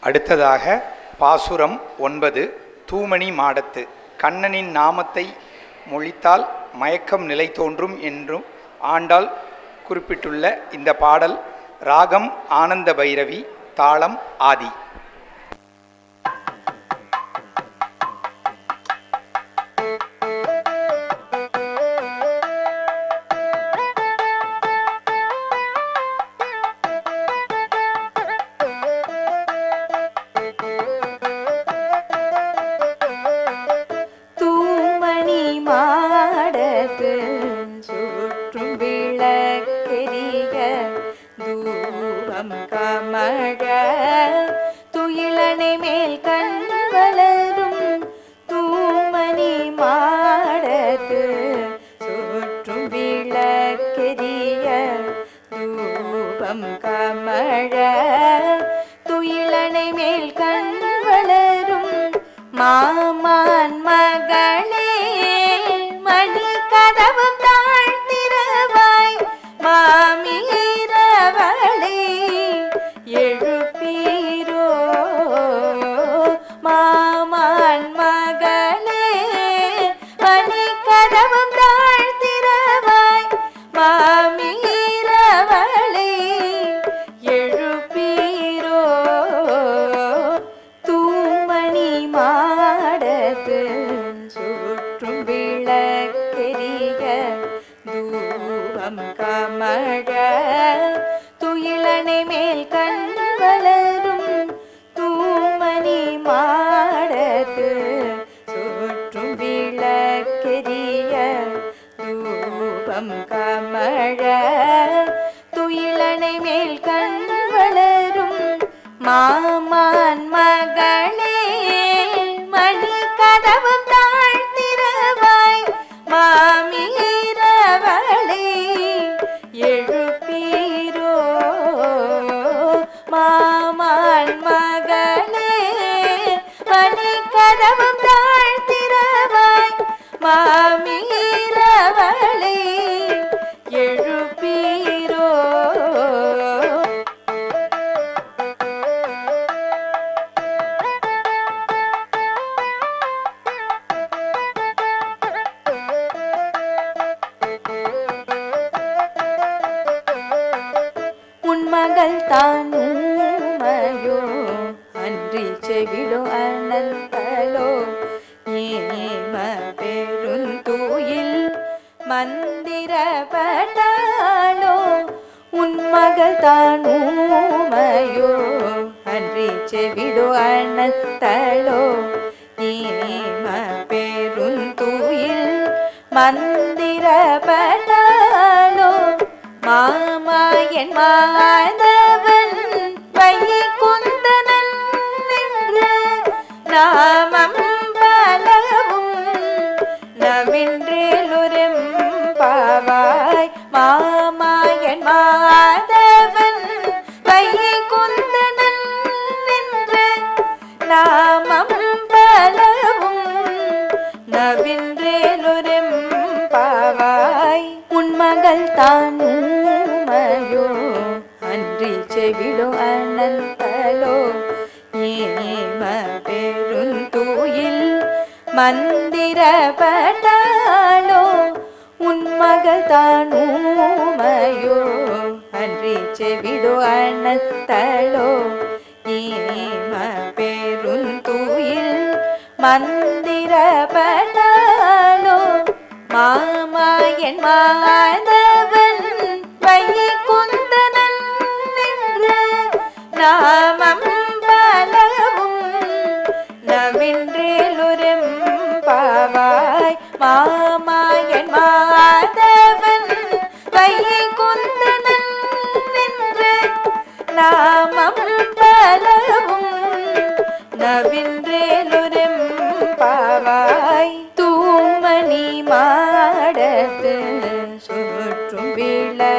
அடுத்ததாக பாசுரம் 9 தூமணி மாடத்து. கண்ணனின் நாமத்தை மொழித்தால் மயக்கம் நிலை தோன்றும் என்றும் ஆண்டாள் குறிப்பிட்டுள்ள இந்த பாடல் ராகம் ஆனந்த பைரவி, தாளம் ஆதி. சுற்றும் விளக்கெரிய தூபம் கமழ துயிலனை மேல் கண் வளரும் தூமணி மாடத்து சுற்றும் விளக்கெரிய தூபம் கமழ துயிலனை மேல் கண் வளரும் மாமான் மகளே மணி கதவும் தாழ்த்திரவாய் மாமீரவளே எழுப்பீரோ மாமான் மகளே மணி கதவும் தாழ்த்திரவாய் மாமீரவளே எழுப்பீரோ தூமணி மாடத்து சுற்றும் விளக்கெரிய தூபம் கமழ துயிலனை மேல் கண் வளரும் தூமணி மாடத்து சுற்றும் விளக்கெரிய தூபம் கமழ துயிலனை மேல் கண் வளரும் மாமான் மகளே மணி கதவும் தாழ்த்திரவாய் மாமீரவளே எழுப்பீரோ மாமான் மகளே மணி கதவும் தாழ்த்திரவாய் மாமீரவளே எழுப்பீரோ மகள் தானுமையோ அன்றி செவிடோ அனந்தலோ ஏம பெருந்தூயில் மந்திரப்பட்டாளோ உன் மகள் தானுமையோ அன்றி செவிடோ அனந்தலோ ஏம பெருந்தூயில் மந்திரப்பட்டாளோ மாமாயன் மாதவன் வைகுந்தனன் என்று நாமம் பலவும் நவின்றேலுரம் பாவாய் மாமாயன் மாதவன் வைகுந்தனன் என்று நாமம் பலவும் நவின்றேலுரம் பாவாய் உன் மகள் தானுமையோ அன்றி செவிடோ அனந்தலோ ஏம பெருந்தூயில் மந்திரப்பட்டாளோ உன் மகள் தானுமையோ அன்றி செவிடோ அனந்தலோ ஏம பெருந்தூயில் மந்திரப்பட்டாளோ மாமாயன் மாதவன் வைகுந்தனன் என்று நாமம் பலவும் நவின்றேலுரம் பாவாய் மாமாயன் மாதவன் வைகுந்தனன் என்று நாமம் பலவும் நவின்றேலுரம் பாவாய் தூமணி மாடத்து சுற்றும் விளக்கெரிய